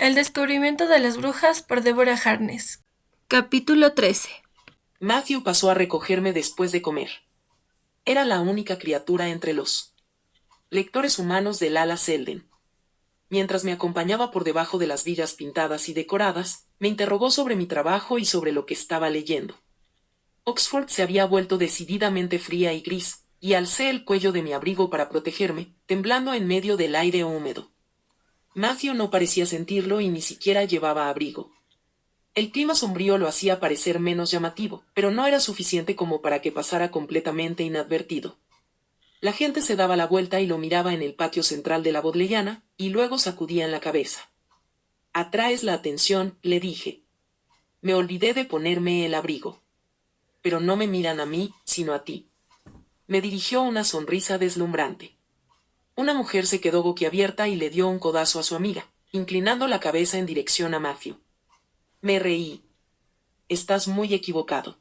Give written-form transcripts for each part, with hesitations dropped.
El descubrimiento de las brujas por Deborah Harkness. Capítulo 13. Matthew pasó a recogerme después de comer. Era la única criatura entre los lectores humanos del ala Selden. Mientras me acompañaba por debajo de las vigas pintadas y decoradas, me interrogó sobre mi trabajo y sobre lo que estaba leyendo. Oxford se había vuelto decididamente fría y gris, y alcé el cuello de mi abrigo para protegerme, temblando en medio del aire húmedo. Matthew no parecía sentirlo y ni siquiera llevaba abrigo. El clima sombrío lo hacía parecer menos llamativo, pero no era suficiente como para que pasara completamente inadvertido. La gente se daba la vuelta y lo miraba en el patio central de la Bodleiana, y luego sacudían la cabeza. «Atraes la atención», le dije. Me olvidé de ponerme el abrigo. «Pero no me miran a mí, sino a ti». Me dirigió una sonrisa deslumbrante. Una mujer se quedó boquiabierta y le dio un codazo a su amiga, inclinando la cabeza en dirección a Matthew. Me reí. «Estás muy equivocado».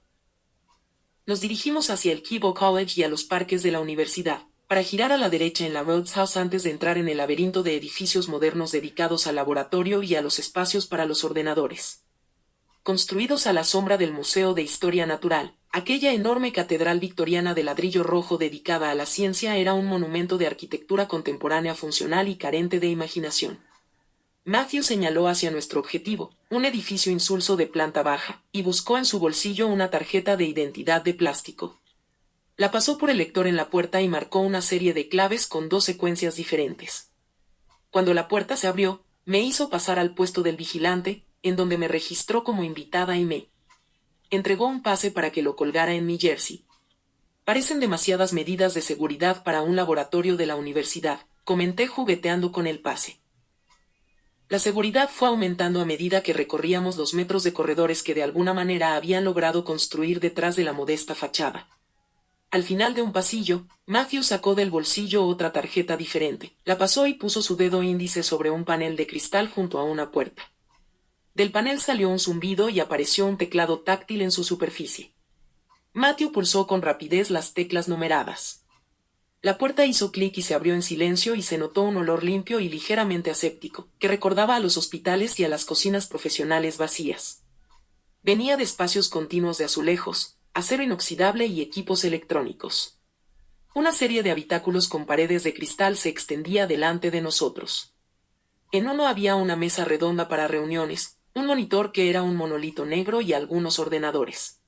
Nos dirigimos hacia el Keble College y a los parques de la universidad, para girar a la derecha en la Rhodes House antes de entrar en el laberinto de edificios modernos dedicados al laboratorio y a los espacios para los ordenadores. Construidos a la sombra del Museo de Historia Natural, aquella enorme catedral victoriana de ladrillo rojo dedicada a la ciencia era un monumento de arquitectura contemporánea funcional y carente de imaginación. Matthew señaló hacia nuestro objetivo, un edificio insulso de planta baja, y buscó en su bolsillo una tarjeta de identidad de plástico. La pasó por el lector en la puerta y marcó una serie de claves con 2 secuencias diferentes. Cuando la puerta se abrió, me hizo pasar al puesto del vigilante, en donde me registró como invitada y me entregó un pase para que lo colgara en mi jersey. «Parecen demasiadas medidas de seguridad para un laboratorio de la universidad», comenté jugueteando con el pase. La seguridad fue aumentando a medida que recorríamos los metros de corredores que de alguna manera habían logrado construir detrás de la modesta fachada. Al final de un pasillo, Matthew sacó del bolsillo otra tarjeta diferente, la pasó y puso su dedo índice sobre un panel de cristal junto a una puerta. Del panel salió un zumbido y apareció un teclado táctil en su superficie. Matthew pulsó con rapidez las teclas numeradas. La puerta hizo clic y se abrió en silencio y se notó un olor limpio y ligeramente aséptico, que recordaba a los hospitales y a las cocinas profesionales vacías. Venía de espacios continuos de azulejos, acero inoxidable y equipos electrónicos. Una serie de habitáculos con paredes de cristal se extendía delante de nosotros. En uno había una mesa redonda para reuniones, un monitor que era un monolito negro y algunos ordenadores.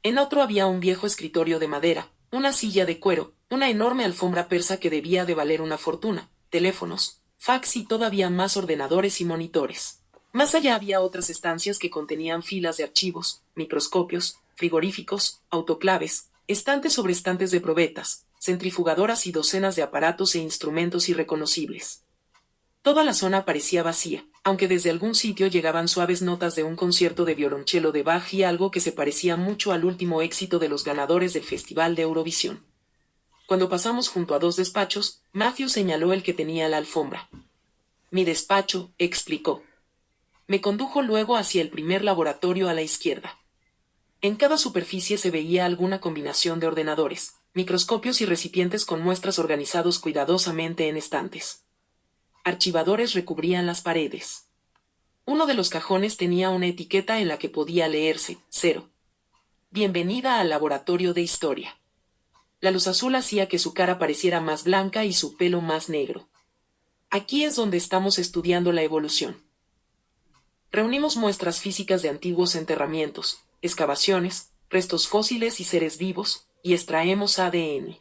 En otro había un viejo escritorio de madera, una silla de cuero, una enorme alfombra persa que debía de valer una fortuna, teléfonos, fax y todavía más ordenadores y monitores. Más allá había otras estancias que contenían filas de archivos, microscopios, frigoríficos, autoclaves, estantes sobre estantes de probetas, centrifugadoras y docenas de aparatos e instrumentos irreconocibles. Toda la zona parecía vacía, aunque desde algún sitio llegaban suaves notas de un concierto de violonchelo de Bach y algo que se parecía mucho al último éxito de los ganadores del Festival de Eurovisión. Cuando pasamos junto a 2 despachos, Matthew señaló el que tenía la alfombra. «Mi despacho», explicó. Me condujo luego hacia el primer laboratorio a la izquierda. En cada superficie se veía alguna combinación de ordenadores, microscopios y recipientes con muestras organizados cuidadosamente en estantes. Archivadores recubrían las paredes. Uno de los cajones tenía una etiqueta en la que podía leerse, 0. Bienvenida al laboratorio de historia. La luz azul hacía que su cara pareciera más blanca y su pelo más negro. Aquí es donde estamos estudiando la evolución. Reunimos muestras físicas de antiguos enterramientos, excavaciones, restos fósiles y seres vivos, y extraemos ADN.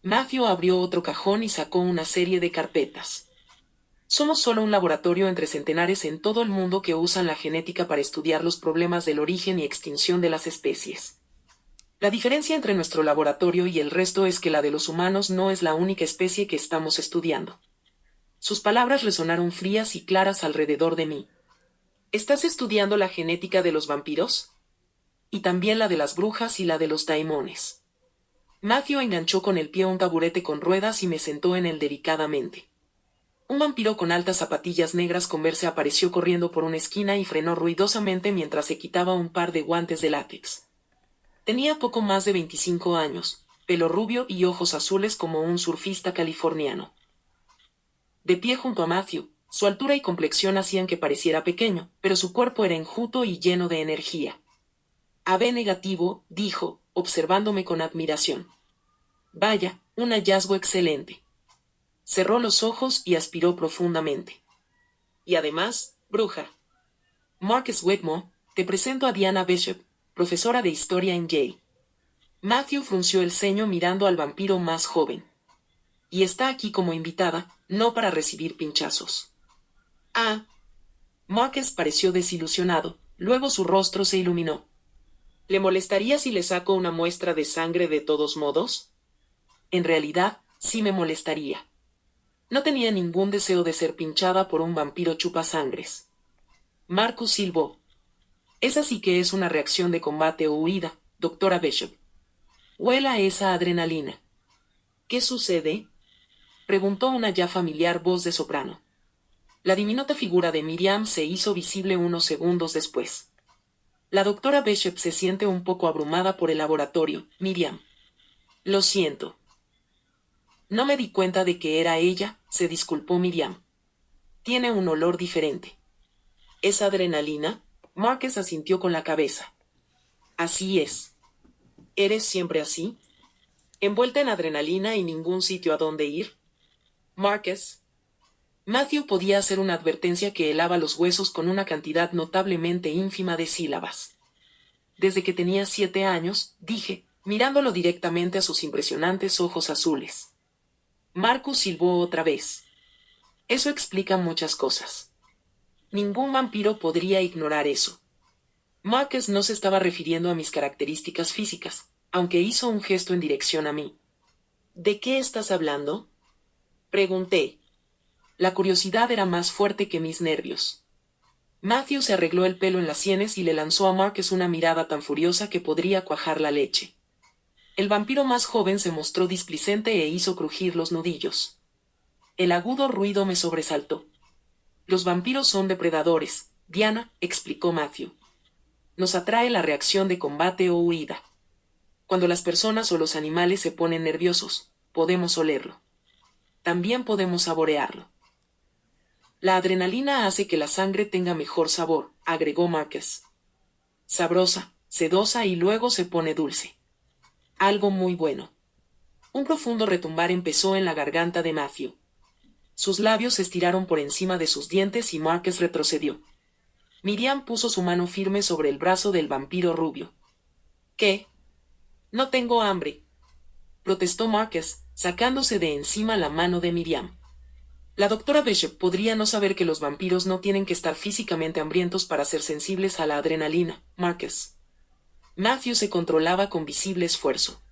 Matthew abrió otro cajón y sacó una serie de carpetas. Somos solo un laboratorio entre centenares en todo el mundo que usan la genética para estudiar los problemas del origen y extinción de las especies. La diferencia entre nuestro laboratorio y el resto es que la de los humanos no es la única especie que estamos estudiando. Sus palabras resonaron frías y claras alrededor de mí. ¿Estás estudiando la genética de los vampiros? Y también la de las brujas y la de los daimones. Matthew enganchó con el pie un taburete con ruedas y me sentó en él delicadamente. Un vampiro con altas zapatillas negras con verse apareció corriendo por una esquina y frenó ruidosamente mientras se quitaba un par de guantes de látex. Tenía poco más de 25 años, pelo rubio y ojos azules como un surfista californiano. De pie junto a Matthew, Su altura y complexión hacían que pareciera pequeño, pero su cuerpo era enjuto y lleno de energía. AB negativo, dijo, observándome con admiración. Vaya, un hallazgo excelente. Cerró los ojos y aspiró profundamente. Y además, bruja. Marcus Whitmore, te presento a Diana Bishop, profesora de historia en Yale. Matthew frunció el ceño mirando al vampiro más joven. Y está aquí como invitada, no para recibir pinchazos. Ah. Marcus pareció desilusionado, luego su rostro se iluminó. ¿Le molestaría si le saco una muestra de sangre de todos modos? En realidad, sí me molestaría. No tenía ningún deseo de ser pinchada por un vampiro chupasangres. Marcus silbó. Esa sí que es una reacción de combate o huida, doctora Bishop. Huela esa adrenalina. ¿Qué sucede? Preguntó una ya familiar voz de soprano. La diminuta figura de Miriam se hizo visible unos segundos después. La doctora Bishop se siente un poco abrumada por el laboratorio, Miriam. Lo siento. No me di cuenta de que era ella, se disculpó Miriam. Tiene un olor diferente. ¿Es adrenalina? Marcus asintió con la cabeza. Así es. ¿Eres siempre así? ¿Envuelta en adrenalina y ningún sitio a dónde ir? Marcus. Matthew podía hacer una advertencia que helaba los huesos con una cantidad notablemente ínfima de sílabas. Desde que tenía 7 años, dije, mirándolo directamente a sus impresionantes ojos azules. Marcus silbó otra vez. Eso explica muchas cosas. Ningún vampiro podría ignorar eso. Marcus no se estaba refiriendo a mis características físicas, aunque hizo un gesto en dirección a mí. ¿De qué estás hablando? Pregunté. La curiosidad era más fuerte que mis nervios. Matthew se arregló el pelo en las sienes y le lanzó a Marcus una mirada tan furiosa que podría cuajar la leche. El vampiro más joven se mostró displicente e hizo crujir los nudillos. El agudo ruido me sobresaltó. Los vampiros son depredadores, Diana, explicó Matthew. Nos atrae la reacción de combate o huida. Cuando las personas o los animales se ponen nerviosos, podemos olerlo. También podemos saborearlo. La adrenalina hace que la sangre tenga mejor sabor, agregó Marcus. Sabrosa, sedosa y luego se pone dulce. Algo muy bueno. Un profundo retumbar empezó en la garganta de Matthew. Sus labios se estiraron por encima de sus dientes y Marcus retrocedió. Miriam puso su mano firme sobre el brazo del vampiro rubio. ¿Qué? No tengo hambre, protestó Marcus, sacándose de encima la mano de Miriam. La doctora Bishop podría no saber que los vampiros no tienen que estar físicamente hambrientos para ser sensibles a la adrenalina, Marcus. Matthew se controlaba con visible esfuerzo.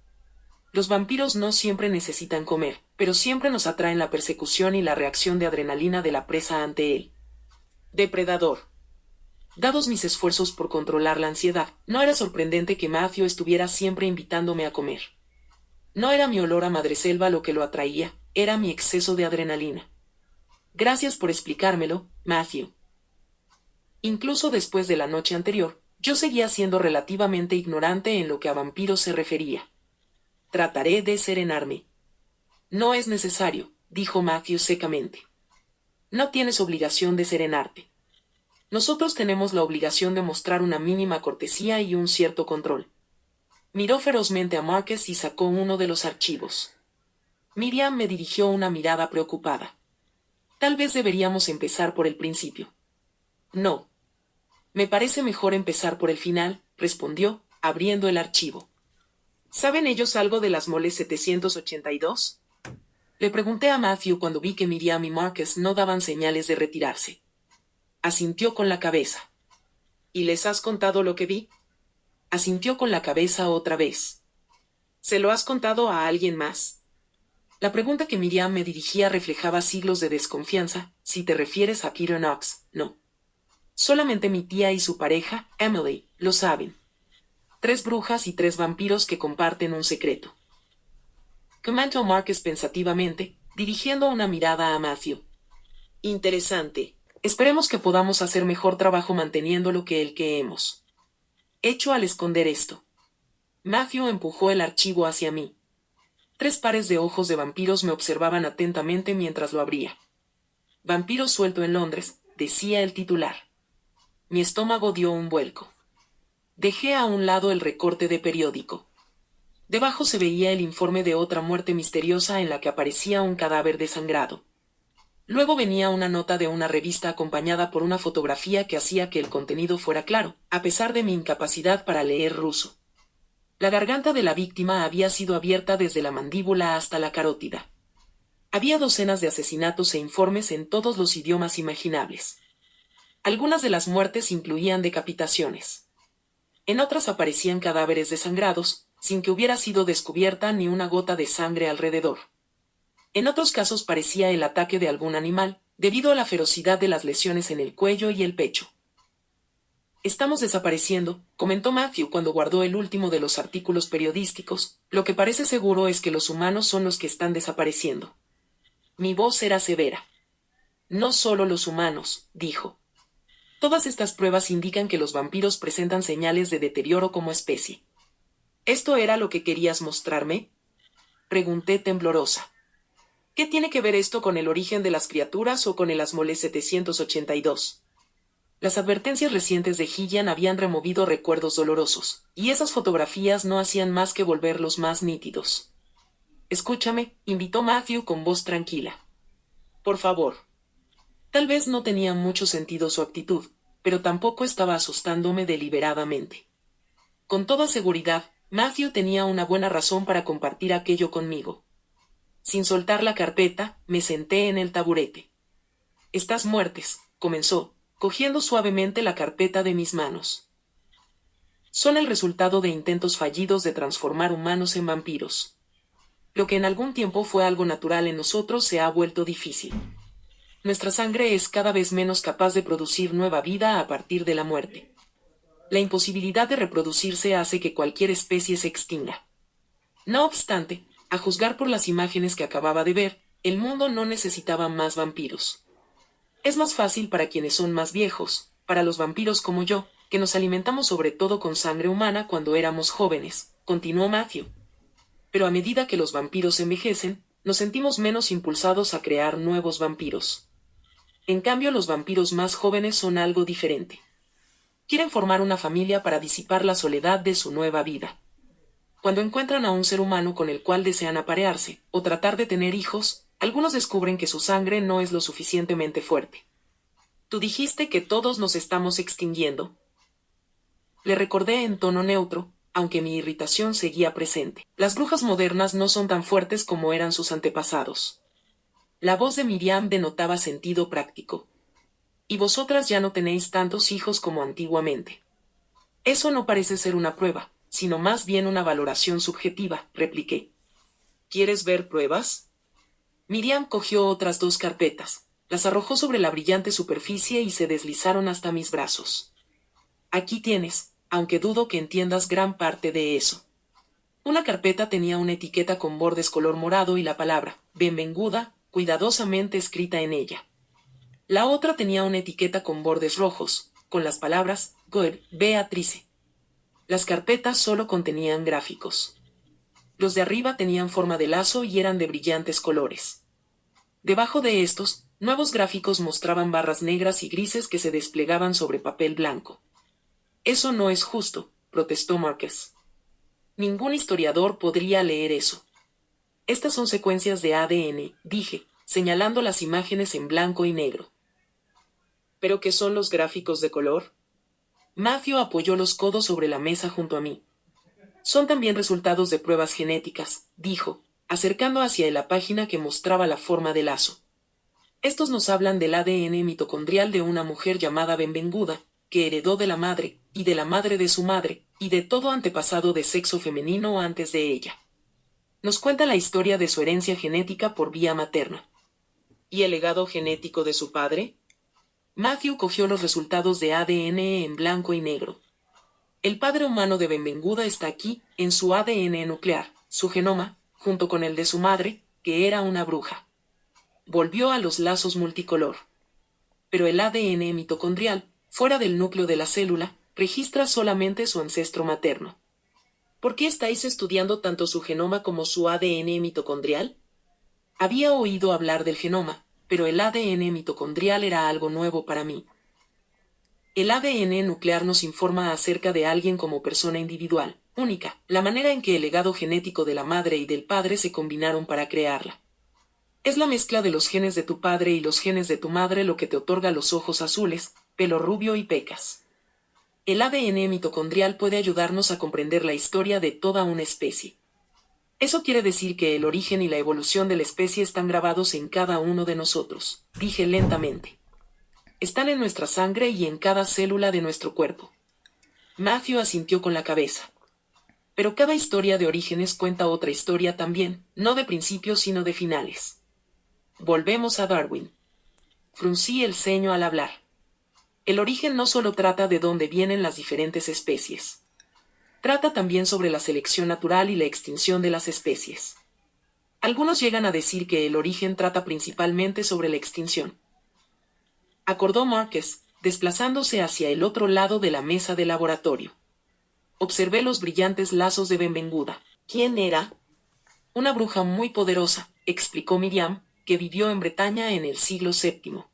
Los vampiros no siempre necesitan comer, pero siempre nos atraen la persecución y la reacción de adrenalina de la presa ante él. Depredador. Dados mis esfuerzos por controlar la ansiedad, no era sorprendente que Matthew estuviera siempre invitándome a comer. No era mi olor a madreselva lo que lo atraía, era mi exceso de adrenalina. Gracias por explicármelo, Matthew. Incluso después de la noche anterior, yo seguía siendo relativamente ignorante en lo que a vampiros se refería. Trataré de serenarme. No es necesario, dijo Matthew secamente. No tienes obligación de serenarte. Nosotros tenemos la obligación de mostrar una mínima cortesía y un cierto control. Miró ferozmente a Marcus y sacó uno de los archivos. Miriam me dirigió una mirada preocupada. Tal vez deberíamos empezar por el principio. No. Me parece mejor empezar por el final, respondió, abriendo el archivo. ¿Saben ellos algo de las moles 782? Le pregunté a Matthew cuando vi que Miriam y Marcus no daban señales de retirarse. Asintió con la cabeza. ¿Y les has contado lo que vi? Asintió con la cabeza otra vez. ¿Se lo has contado a alguien más? La pregunta que Miriam me dirigía reflejaba siglos de desconfianza. Si te refieres a Peter Knox, no. Solamente mi tía y su pareja, Emily, lo saben. 3 brujas y 3 vampiros que comparten un secreto. Comentó Marcus pensativamente, dirigiendo una mirada a Matthew. Interesante. Esperemos que podamos hacer mejor trabajo manteniéndolo que el que hemos hecho al esconder esto. Matthew empujó el archivo hacia mí. 3 pares de ojos de vampiros me observaban atentamente mientras lo abría. Vampiro suelto en Londres, decía el titular. Mi estómago dio un vuelco. Dejé a un lado el recorte de periódico. Debajo se veía el informe de otra muerte misteriosa en la que aparecía un cadáver desangrado. Luego venía una nota de una revista acompañada por una fotografía que hacía que el contenido fuera claro, a pesar de mi incapacidad para leer ruso. La garganta de la víctima había sido abierta desde la mandíbula hasta la carótida. Había docenas de asesinatos e informes en todos los idiomas imaginables. Algunas de las muertes incluían decapitaciones. En otras aparecían cadáveres desangrados, sin que hubiera sido descubierta ni una gota de sangre alrededor. En otros casos parecía el ataque de algún animal, debido a la ferocidad de las lesiones en el cuello y el pecho. Estamos desapareciendo, comentó Matthew cuando guardó el último de los artículos periodísticos. Lo que parece seguro es que los humanos son los que están desapareciendo. Mi voz era severa. No solo los humanos, dijo. Todas estas pruebas indican que los vampiros presentan señales de deterioro como especie. ¿Esto era lo que querías mostrarme? Pregunté temblorosa. ¿Qué tiene que ver esto con el origen de las criaturas o con el Asmole 782? Las advertencias recientes de Gillian habían removido recuerdos dolorosos, y esas fotografías no hacían más que volverlos más nítidos. Escúchame, invitó Matthew con voz tranquila. Por favor. Tal vez no tenía mucho sentido su actitud, pero tampoco estaba asustándome deliberadamente. Con toda seguridad, Matthew tenía una buena razón para compartir aquello conmigo. Sin soltar la carpeta, me senté en el taburete. Estas muertes, comenzó, cogiendo suavemente la carpeta de mis manos. Son el resultado de intentos fallidos de transformar humanos en vampiros. Lo que en algún tiempo fue algo natural en nosotros se ha vuelto difícil. Nuestra sangre es cada vez menos capaz de producir nueva vida a partir de la muerte. La imposibilidad de reproducirse hace que cualquier especie se extinga. No obstante, a juzgar por las imágenes que acababa de ver, el mundo no necesitaba más vampiros. Es más fácil para quienes son más viejos, para los vampiros como yo, que nos alimentamos sobre todo con sangre humana cuando éramos jóvenes, continuó Matthew. Pero a medida que los vampiros envejecen, nos sentimos menos impulsados a crear nuevos vampiros. En cambio, los vampiros más jóvenes son algo diferente. Quieren formar una familia para disipar la soledad de su nueva vida. Cuando encuentran a un ser humano con el cual desean aparearse, o tratar de tener hijos, algunos descubren que su sangre no es lo suficientemente fuerte. Tú dijiste que todos nos estamos extinguiendo. Le recordé en tono neutro, aunque mi irritación seguía presente. Las brujas modernas no son tan fuertes como eran sus antepasados. La voz de Miriam denotaba sentido práctico. Y vosotras ya no tenéis tantos hijos como antiguamente. Eso no parece ser una prueba, sino más bien una valoración subjetiva, repliqué. ¿Quieres ver pruebas? Miriam cogió otras 2 carpetas, las arrojó sobre la brillante superficie y se deslizaron hasta mis brazos. Aquí tienes, aunque dudo que entiendas gran parte de eso. Una carpeta tenía una etiqueta con bordes color morado y la palabra «Benvenguda» cuidadosamente escrita en ella. La otra tenía una etiqueta con bordes rojos, con las palabras «Good, Beatrice». Las carpetas solo contenían gráficos. Los de arriba tenían forma de lazo y eran de brillantes colores. Debajo de estos, nuevos gráficos mostraban barras negras y grises que se desplegaban sobre papel blanco. Eso no es justo, protestó Marquez. Ningún historiador podría leer eso. Estas son secuencias de ADN, dije, señalando las imágenes en blanco y negro. ¿Pero qué son los gráficos de color? Matthew apoyó los codos sobre la mesa junto a mí. Son también resultados de pruebas genéticas, dijo, acercando hacia la página que mostraba la forma de lazo. Estos nos hablan del ADN mitocondrial de una mujer llamada Benvenguda, que heredó de la madre, y de la madre de su madre, y de todo antepasado de sexo femenino antes de ella. Nos cuenta la historia de su herencia genética por vía materna. ¿Y el legado genético de su padre? Matthew cogió los resultados de ADN en blanco y negro. El padre humano de Benvenguda está aquí, en su ADN nuclear, su genoma, junto con el de su madre, que era una bruja. Volvió a los lazos multicolor. Pero el ADN mitocondrial, fuera del núcleo de la célula, registra solamente su ancestro materno. ¿Por qué estáis estudiando tanto su genoma como su ADN mitocondrial? Había oído hablar del genoma, pero el ADN mitocondrial era algo nuevo para mí. El ADN nuclear nos informa acerca de alguien como persona individual, única, la manera en que el legado genético de la madre y del padre se combinaron para crearla. Es la mezcla de los genes de tu padre y los genes de tu madre lo que te otorga los ojos azules, pelo rubio y pecas. El ADN mitocondrial puede ayudarnos a comprender la historia de toda una especie. Eso quiere decir que el origen y la evolución de la especie están grabados en cada uno de nosotros, dije lentamente. Están en nuestra sangre y en cada célula de nuestro cuerpo. Matthew asintió con la cabeza. Pero cada historia de orígenes cuenta otra historia también, no de principios sino de finales. Volvemos a Darwin. Fruncí el ceño al hablar. El origen no solo trata de dónde vienen las diferentes especies. Trata también sobre la selección natural y la extinción de las especies. Algunos llegan a decir que el origen trata principalmente sobre la extinción. Acordó Marcus, desplazándose hacia el otro lado de la mesa de laboratorio. Observé los brillantes lazos de Benvenguda. ¿Quién era? Una bruja muy poderosa, explicó Miriam, que vivió en Bretaña en el siglo VII.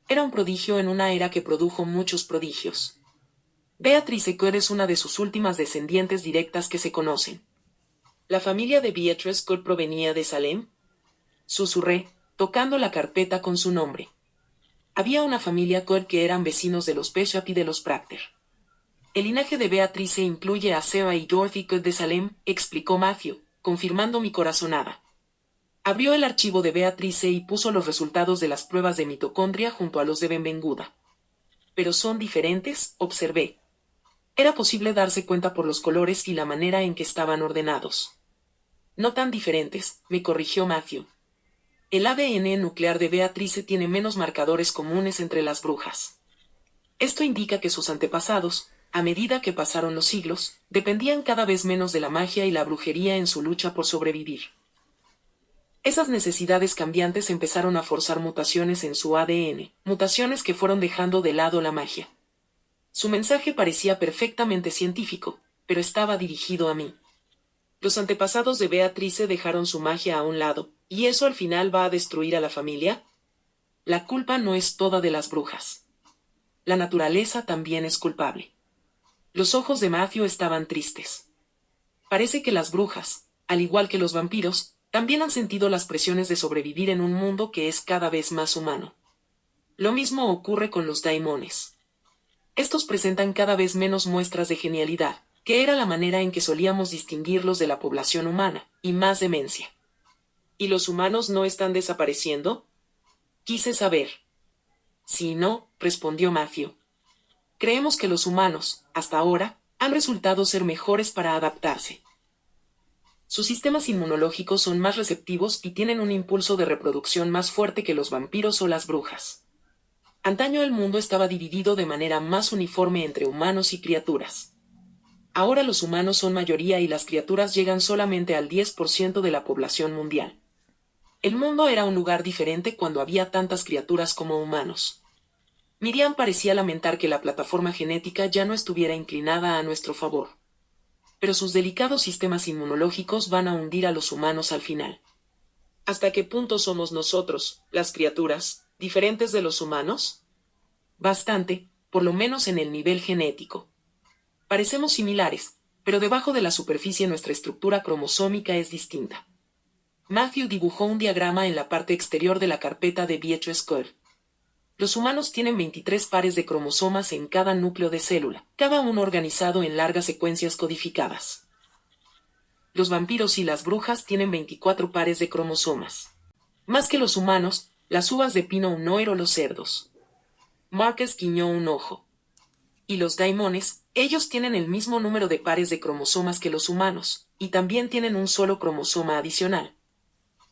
Era un prodigio en una era que produjo muchos prodigios. Beatrice Coeur es una de sus últimas descendientes directas que se conocen. ¿La familia de Beatrice Coeur provenía de Salem? Susurré, tocando la carpeta con su nombre. Había una familia Coeur que eran vecinos de los Bishop y de los Procter. El linaje de Beatrice incluye a Sarah y Dorothy Coeur de Salem, explicó Matthew, confirmando mi corazonada. Abrió el archivo de Beatrice y puso los resultados de las pruebas de mitocondria junto a los de Benvenguda. ¿Pero son diferentes?, observé. Era posible darse cuenta por los colores y la manera en que estaban ordenados. No tan diferentes, me corrigió Matthew. El ADN nuclear de Beatrice tiene menos marcadores comunes entre las brujas. Esto indica que sus antepasados, a medida que pasaron los siglos, dependían cada vez menos de la magia y la brujería en su lucha por sobrevivir. Esas necesidades cambiantes empezaron a forzar mutaciones en su ADN, mutaciones que fueron dejando de lado la magia. Su mensaje parecía perfectamente científico, pero estaba dirigido a mí. Los antepasados de Beatrice dejaron su magia a un lado, ¿y eso al final va a destruir a la familia? La culpa no es toda de las brujas. La naturaleza también es culpable. Los ojos de Matthew estaban tristes. Parece que las brujas, al igual que los vampiros, también han sentido las presiones de sobrevivir en un mundo que es cada vez más humano. Lo mismo ocurre con los daimones. Estos presentan cada vez menos muestras de genialidad, que era la manera en que solíamos distinguirlos de la población humana, y más demencia. ¿Y los humanos no están desapareciendo? Quise saber. Sí, no, respondió Matthew. Creemos que los humanos, hasta ahora, han resultado ser mejores para adaptarse. Sus sistemas inmunológicos son más receptivos y tienen un impulso de reproducción más fuerte que los vampiros o las brujas. Antaño el mundo estaba dividido de manera más uniforme entre humanos y criaturas. Ahora los humanos son mayoría y las criaturas llegan solamente al 10% de la población mundial. El mundo era un lugar diferente cuando había tantas criaturas como humanos. Miriam parecía lamentar que la plataforma genética ya no estuviera inclinada a nuestro favor. Pero sus delicados sistemas inmunológicos van a hundir a los humanos al final. ¿Hasta qué punto somos nosotros, las criaturas, diferentes de los humanos? Bastante, por lo menos en el nivel genético. Parecemos similares, pero debajo de la superficie nuestra estructura cromosómica es distinta. Matthew dibujó un diagrama en la parte exterior de la carpeta de Beatrice Coeur. Los humanos tienen 23 pares de cromosomas en cada núcleo de célula, cada uno organizado en largas secuencias codificadas. Los vampiros y las brujas tienen 24 pares de cromosomas. Más que los humanos, las uvas de pino un noer o los cerdos. Marcus guiñó un ojo. Y los daimones, ellos tienen el mismo número de pares de cromosomas que los humanos, y también tienen un solo cromosoma adicional.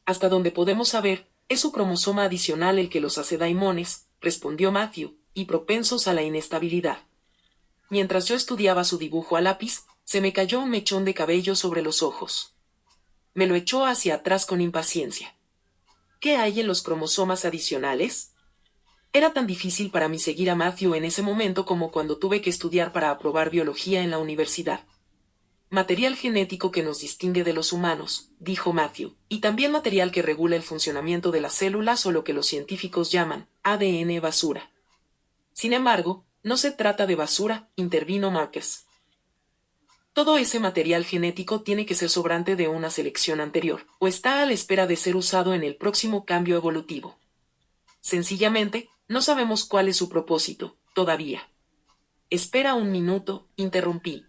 Hasta donde podemos saber, es su cromosoma adicional el que los hace daimones, respondió Matthew, y propensos a la inestabilidad. Mientras yo estudiaba su dibujo a lápiz, se me cayó un mechón de cabello sobre los ojos. Me lo echó hacia atrás con impaciencia. ¿Qué hay en los cromosomas adicionales? Era tan difícil para mí seguir a Matthew en ese momento como cuando tuve que estudiar para aprobar biología en la universidad. Material genético que nos distingue de los humanos, dijo Matthew, y también material que regula el funcionamiento de las células o lo que los científicos llaman ADN basura. Sin embargo, no se trata de basura, intervino Marcus. Todo ese material genético tiene que ser sobrante de una selección anterior, o está a la espera de ser usado en el próximo cambio evolutivo. Sencillamente, no sabemos cuál es su propósito, todavía. Espera un minuto, interrumpí.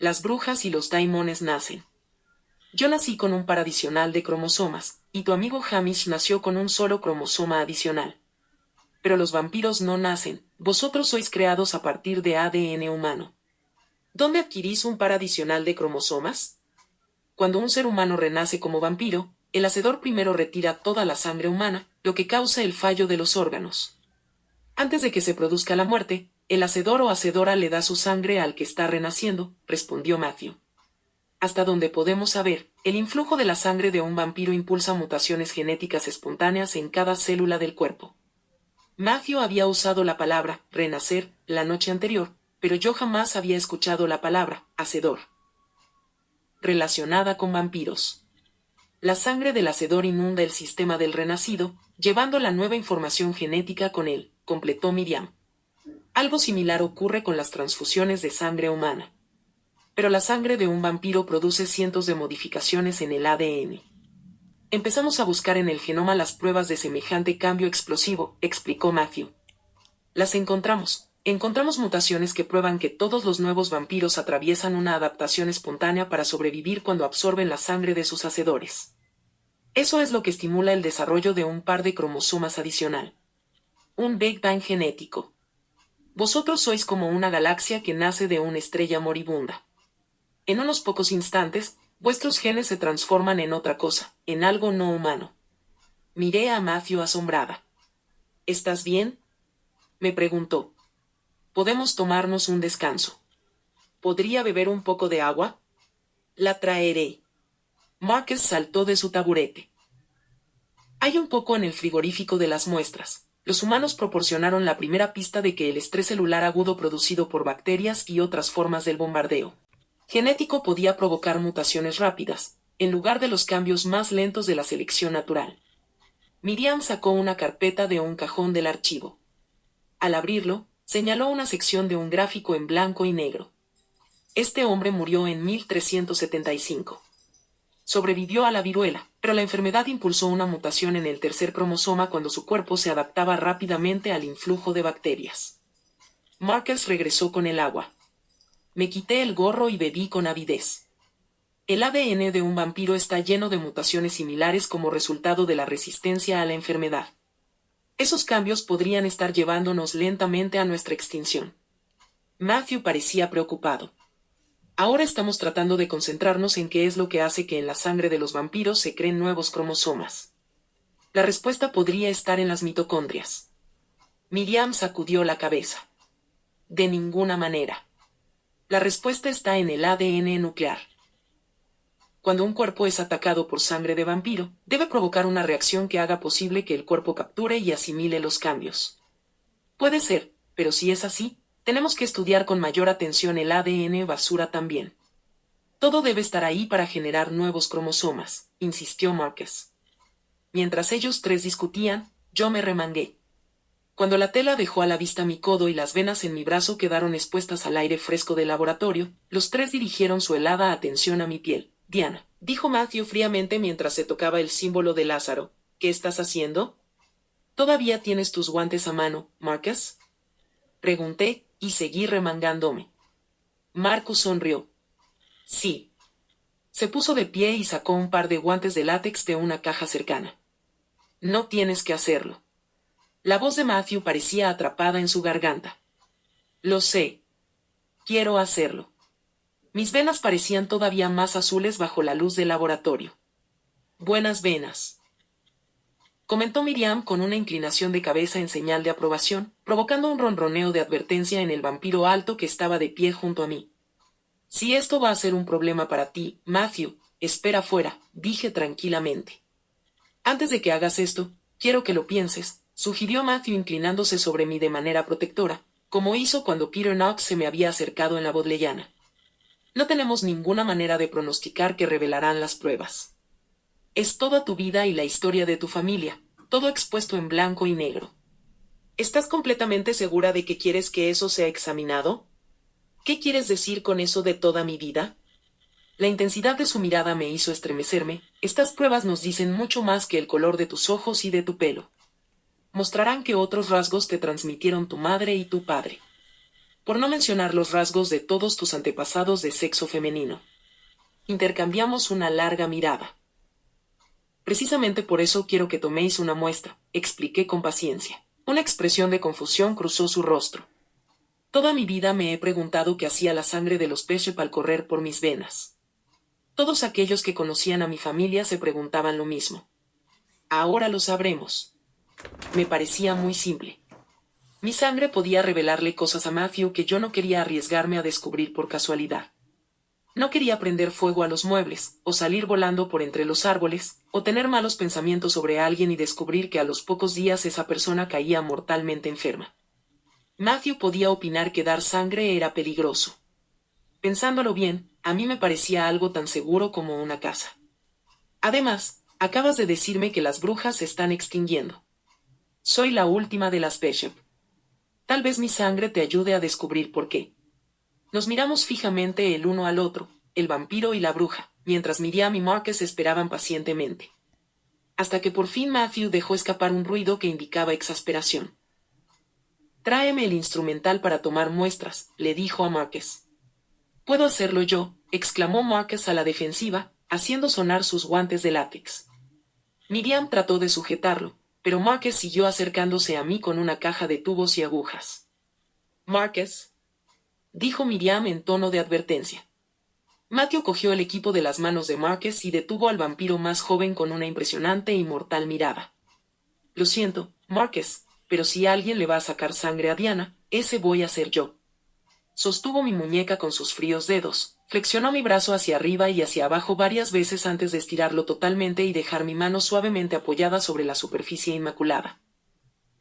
Las brujas y los daimones nacen. Yo nací con un par adicional de cromosomas, y tu amigo Hamish nació con un solo cromosoma adicional. Pero los vampiros no nacen, vosotros sois creados a partir de ADN humano. ¿Dónde adquirís un par adicional de cromosomas? Cuando un ser humano renace como vampiro, el hacedor primero retira toda la sangre humana, lo que causa el fallo de los órganos. Antes de que se produzca la muerte, el hacedor o hacedora le da su sangre al que está renaciendo, respondió Matthew. Hasta donde podemos saber, el influjo de la sangre de un vampiro impulsa mutaciones genéticas espontáneas en cada célula del cuerpo. Matthew había usado la palabra renacer la noche anterior, pero yo jamás había escuchado la palabra hacedor relacionada con vampiros. La sangre del hacedor inunda el sistema del renacido, llevando la nueva información genética con él, completó Miriam. Algo similar ocurre con las transfusiones de sangre humana. Pero la sangre de un vampiro produce cientos de modificaciones en el ADN. Empezamos a buscar en el genoma las pruebas de semejante cambio explosivo, explicó Matthew. Las encontramos. Encontramos mutaciones que prueban que todos los nuevos vampiros atraviesan una adaptación espontánea para sobrevivir cuando absorben la sangre de sus hacedores. Eso es lo que estimula el desarrollo de un par de cromosomas adicional. Un Big Bang genético. Vosotros sois como una galaxia que nace de una estrella moribunda. En unos pocos instantes, vuestros genes se transforman en otra cosa, en algo no humano. Miré a Matthew asombrada. ¿Estás bien?, me preguntó. ¿Podemos tomarnos un descanso? ¿Podría beber un poco de agua? La traeré. Marcus saltó de su taburete. Hay un poco en el frigorífico de las muestras. Los humanos proporcionaron la primera pista de que el estrés celular agudo producido por bacterias y otras formas del bombardeo genético podía provocar mutaciones rápidas, en lugar de los cambios más lentos de la selección natural. Miriam sacó una carpeta de un cajón del archivo. Al abrirlo, señaló una sección de un gráfico en blanco y negro. Este hombre murió en 1375. Sobrevivió a la viruela, pero la enfermedad impulsó una mutación en el tercer cromosoma cuando su cuerpo se adaptaba rápidamente al influjo de bacterias. Marcus regresó con el agua. Me quité el gorro y bebí con avidez. El ADN de un vampiro está lleno de mutaciones similares como resultado de la resistencia a la enfermedad. Esos cambios podrían estar llevándonos lentamente a nuestra extinción. Matthew parecía preocupado. Ahora estamos tratando de concentrarnos en qué es lo que hace que en la sangre de los vampiros se creen nuevos cromosomas. La respuesta podría estar en las mitocondrias. Miriam sacudió la cabeza. De ninguna manera. La respuesta está en el ADN nuclear. Cuando un cuerpo es atacado por sangre de vampiro, debe provocar una reacción que haga posible que el cuerpo capture y asimile los cambios. Puede ser, pero si es así, tenemos que estudiar con mayor atención el ADN basura también. Todo debe estar ahí para generar nuevos cromosomas, insistió Marcus. Mientras ellos tres discutían, yo me remangué. Cuando la tela dejó a la vista mi codo y las venas en mi brazo quedaron expuestas al aire fresco del laboratorio, los tres dirigieron su helada atención a mi piel. Diana, dijo Matthew fríamente mientras se tocaba el símbolo de Lázaro, ¿qué estás haciendo? ¿Todavía tienes tus guantes a mano, Marcus? Pregunté, y seguí remangándome. Marcus sonrió. Sí. Se puso de pie y sacó un par de guantes de látex de una caja cercana. No tienes que hacerlo. La voz de Matthew parecía atrapada en su garganta. Lo sé. Quiero hacerlo. Mis venas parecían todavía más azules bajo la luz del laboratorio. Buenas venas, comentó Miriam con una inclinación de cabeza en señal de aprobación, provocando un ronroneo de advertencia en el vampiro alto que estaba de pie junto a mí. Si esto va a ser un problema para ti, Matthew, espera fuera, dije tranquilamente. Antes de que hagas esto, quiero que lo pienses, sugirió Matthew inclinándose sobre mí de manera protectora, como hizo cuando Peter Knox se me había acercado en la bodleiana. No tenemos ninguna manera de pronosticar qué revelarán las pruebas. Es toda tu vida y la historia de tu familia, todo expuesto en blanco y negro. ¿Estás completamente segura de que quieres que eso sea examinado? ¿Qué quieres decir con eso de toda mi vida? La intensidad de su mirada me hizo estremecerme. Estas pruebas nos dicen mucho más que el color de tus ojos y de tu pelo. Mostrarán que otros rasgos te transmitieron tu madre y tu padre. Por no mencionar los rasgos de todos tus antepasados de sexo femenino. Intercambiamos una larga mirada. Precisamente por eso quiero que toméis una muestra, expliqué con paciencia. Una expresión de confusión cruzó su rostro. Toda mi vida me he preguntado qué hacía la sangre de los Bishop al correr por mis venas. Todos aquellos que conocían a mi familia se preguntaban lo mismo. Ahora lo sabremos. Me parecía muy simple. Mi sangre podía revelarle cosas a Matthew que yo no quería arriesgarme a descubrir por casualidad. No quería prender fuego a los muebles, o salir volando por entre los árboles, o tener malos pensamientos sobre alguien y descubrir que a los pocos días esa persona caía mortalmente enferma. Matthew podía opinar que dar sangre era peligroso. Pensándolo bien, a mí me parecía algo tan seguro como una casa. Además, acabas de decirme que las brujas se están extinguiendo. Soy la última de las Bishop. Tal vez mi sangre te ayude a descubrir por qué. Nos miramos fijamente el uno al otro, el vampiro y la bruja, mientras Miriam y Marcus esperaban pacientemente. Hasta que por fin Matthew dejó escapar un ruido que indicaba exasperación. «Tráeme el instrumental para tomar muestras», le dijo a Marcus. «Puedo hacerlo yo», exclamó Marcus a la defensiva, haciendo sonar sus guantes de látex. Miriam trató de sujetarlo, pero Marcus siguió acercándose a mí con una caja de tubos y agujas. «Marcus», dijo Miriam en tono de advertencia. Matthew cogió el equipo de las manos de Marcus y detuvo al vampiro más joven con una impresionante y mortal mirada. «Lo siento, Marcus, pero si alguien le va a sacar sangre a Diana, ese voy a ser yo». Sostuvo mi muñeca con sus fríos dedos, flexionó mi brazo hacia arriba y hacia abajo varias veces antes de estirarlo totalmente y dejar mi mano suavemente apoyada sobre la superficie inmaculada.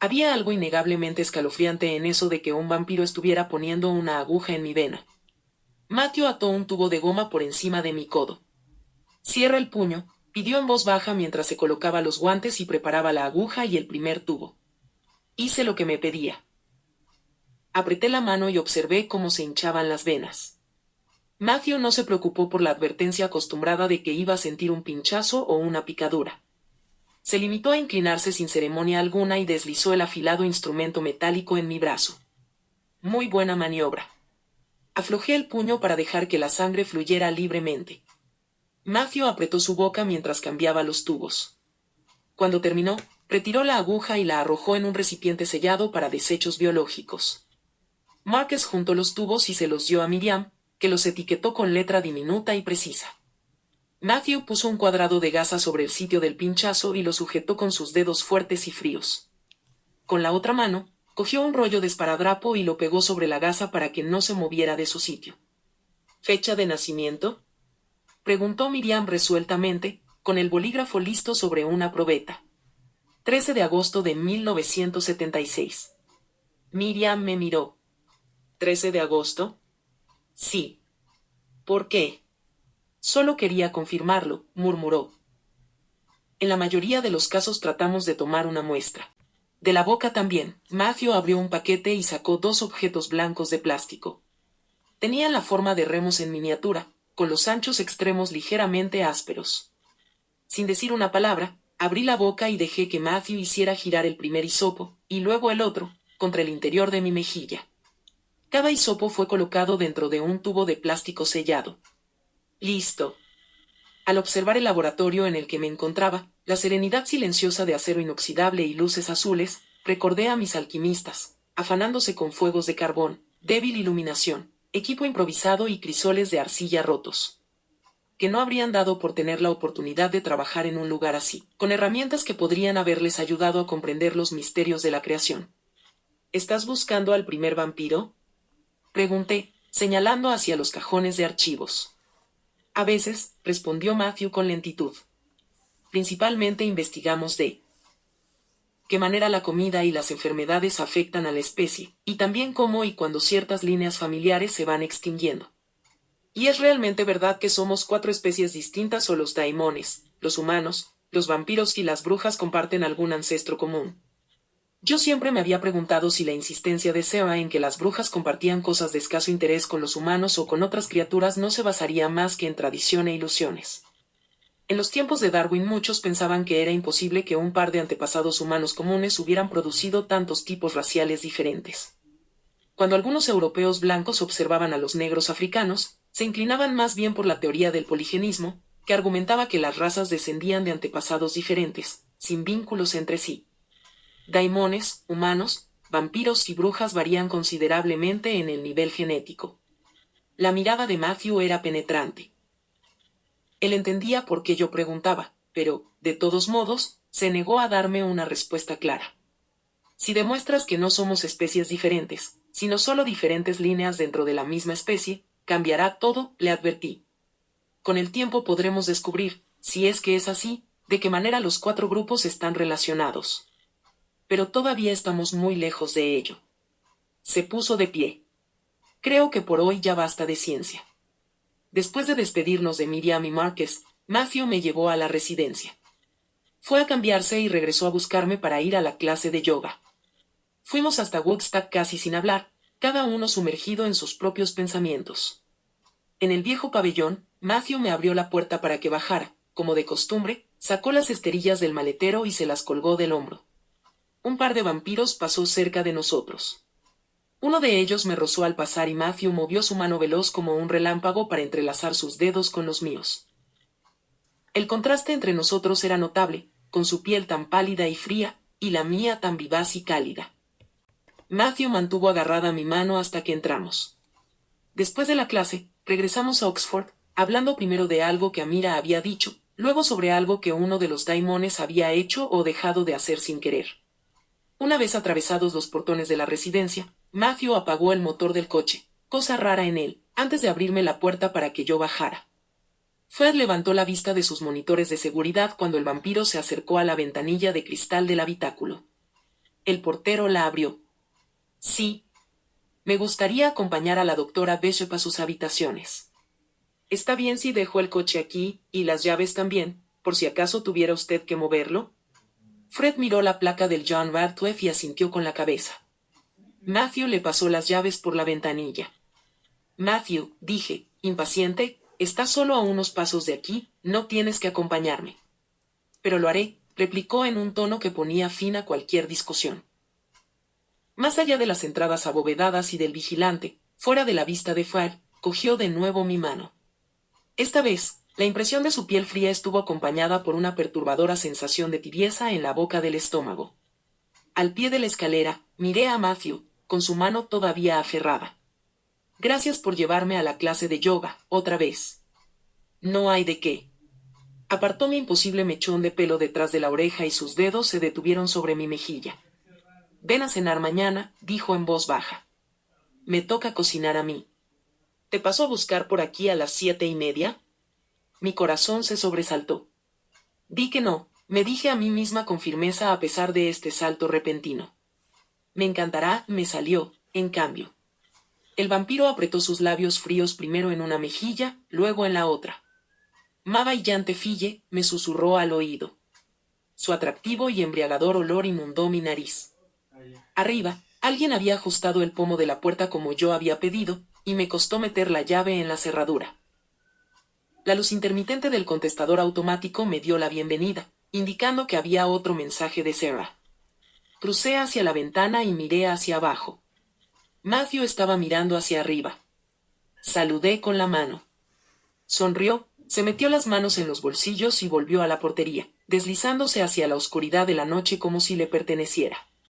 Había algo innegablemente escalofriante en eso de que un vampiro estuviera poniendo una aguja en mi vena. Matthew ató un tubo de goma por encima de mi codo. «Cierra el puño», pidió en voz baja mientras se colocaba los guantes y preparaba la aguja y el primer tubo. Hice lo que me pedía. Apreté la mano y observé cómo se hinchaban las venas. Matthew no se preocupó por la advertencia acostumbrada de que iba a sentir un pinchazo o una picadura. Se limitó a inclinarse sin ceremonia alguna y deslizó el afilado instrumento metálico en mi brazo. Muy buena maniobra. Aflojé el puño para dejar que la sangre fluyera libremente. Matthew apretó su boca mientras cambiaba los tubos. Cuando terminó, retiró la aguja y la arrojó en un recipiente sellado para desechos biológicos. Marcus juntó los tubos y se los dio a Miriam, que los etiquetó con letra diminuta y precisa. Matthew puso un cuadrado de gasa sobre el sitio del pinchazo y lo sujetó con sus dedos fuertes y fríos. Con la otra mano, cogió un rollo de esparadrapo y lo pegó sobre la gasa para que no se moviera de su sitio. «¿Fecha de nacimiento?», preguntó Miriam resueltamente, con el bolígrafo listo sobre una probeta. 13 de agosto de 1976. Miriam me miró. «¿13 de agosto?» «Sí». «¿Por qué?» «Solo quería confirmarlo», murmuró. En la mayoría de los casos tratamos de tomar una muestra. De la boca también. Matthew abrió un paquete y sacó 2 objetos blancos de plástico. Tenían la forma de remos en miniatura, con los anchos extremos ligeramente ásperos. Sin decir una palabra, abrí la boca y dejé que Matthew hiciera girar el primer hisopo, y luego el otro, contra el interior de mi mejilla. Cada hisopo fue colocado dentro de un tubo de plástico sellado. «Listo». Al observar el laboratorio en el que me encontraba, la serenidad silenciosa de acero inoxidable y luces azules, recordé a mis alquimistas, afanándose con fuegos de carbón, débil iluminación, equipo improvisado y crisoles de arcilla rotos. Que no habrían dado por tener la oportunidad de trabajar en un lugar así, con herramientas que podrían haberles ayudado a comprender los misterios de la creación. «¿Estás buscando al primer vampiro?», pregunté, señalando hacia los cajones de archivos. «A veces», respondió Matthew con lentitud. «Principalmente investigamos de qué manera la comida y las enfermedades afectan a la especie, y también cómo y cuándo ciertas líneas familiares se van extinguiendo». ¿Y es realmente verdad que somos 4 especies distintas o los daimones, los humanos, los vampiros y las brujas comparten algún ancestro común? Yo siempre me había preguntado si la insistencia de Sarah en que las brujas compartían cosas de escaso interés con los humanos o con otras criaturas no se basaría más que en tradición e ilusiones. En los tiempos de Darwin muchos pensaban que era imposible que un par de antepasados humanos comunes hubieran producido tantos tipos raciales diferentes. Cuando algunos europeos blancos observaban a los negros africanos, se inclinaban más bien por la teoría del poligenismo, que argumentaba que las razas descendían de antepasados diferentes, sin vínculos entre sí. Daimones, humanos, vampiros y brujas varían considerablemente en el nivel genético. La mirada de Matthew era penetrante. Él entendía por qué yo preguntaba, pero, de todos modos, se negó a darme una respuesta clara. Si demuestras que no somos especies diferentes, sino solo diferentes líneas dentro de la misma especie, cambiará todo, le advertí. Con el tiempo podremos descubrir, si es que es así, de qué manera los 4 grupos están relacionados. Pero todavía estamos muy lejos de ello. Se puso de pie. Creo que por hoy ya basta de ciencia. Después de despedirnos de Miriam y Márquez, Matthew me llevó a la residencia. Fue a cambiarse y regresó a buscarme para ir a la clase de yoga. Fuimos hasta Woodstock casi sin hablar, cada uno sumergido en sus propios pensamientos. En el viejo pabellón, Matthew me abrió la puerta para que bajara, como de costumbre, sacó las esterillas del maletero y se las colgó del hombro. Un par de vampiros pasó cerca de nosotros. Uno de ellos me rozó al pasar y Matthew movió su mano veloz como un relámpago para entrelazar sus dedos con los míos. El contraste entre nosotros era notable, con su piel tan pálida y fría, y la mía tan vivaz y cálida. Matthew mantuvo agarrada mi mano hasta que entramos. Después de la clase, regresamos a Oxford, hablando primero de algo que Amira había dicho, luego sobre algo que uno de los daimones había hecho o dejado de hacer sin querer. Una vez atravesados los portones de la residencia, Matthew apagó el motor del coche, cosa rara en él, antes de abrirme la puerta para que yo bajara. Fred levantó la vista de sus monitores de seguridad cuando el vampiro se acercó a la ventanilla de cristal del habitáculo. El portero la abrió. Sí. Me gustaría acompañar a la doctora Bishop a sus habitaciones. ¿Está bien si dejo el coche aquí, y las llaves también, por si acaso tuviera usted que moverlo? Fred miró la placa del John Radcliffe y asintió con la cabeza. Matthew le pasó las llaves por la ventanilla. Matthew, dije, impaciente, estás solo a unos pasos de aquí, no tienes que acompañarme. Pero lo haré, replicó en un tono que ponía fin a cualquier discusión. Más allá de las entradas abovedadas y del vigilante, fuera de la vista de Fred, cogió de nuevo mi mano. Esta vez, la impresión de su piel fría estuvo acompañada por una perturbadora sensación de tibieza en la boca del estómago. Al pie de la escalera, miré a Matthew, con su mano todavía aferrada. Gracias por llevarme a la clase de yoga, otra vez. No hay de qué. Apartó mi imposible mechón de pelo detrás de la oreja y sus dedos se detuvieron sobre mi mejilla. Ven a cenar mañana, dijo en voz baja. Me toca cocinar a mí. ¿Te paso a buscar por aquí a las 7:30? Mi corazón se sobresaltó. Di que no, me dije a mí misma con firmeza a pesar de este salto repentino. Me encantará, me salió, en cambio. El vampiro apretó sus labios fríos primero en una mejilla, luego en la otra. Mava y llante fille, me susurró al oído. Su atractivo y embriagador olor inundó mi nariz. Arriba, alguien había ajustado el pomo de la puerta como yo había pedido, y me costó meter la llave en la cerradura. La luz intermitente del contestador automático me dio la bienvenida, indicando que había otro mensaje de Sarah. Crucé hacia la ventana y miré hacia abajo. Matthew estaba mirando hacia arriba. Saludé con la mano. Sonrió, se metió las manos en los bolsillos y volvió a la portería, deslizándose hacia la oscuridad de la noche como si le perteneciera.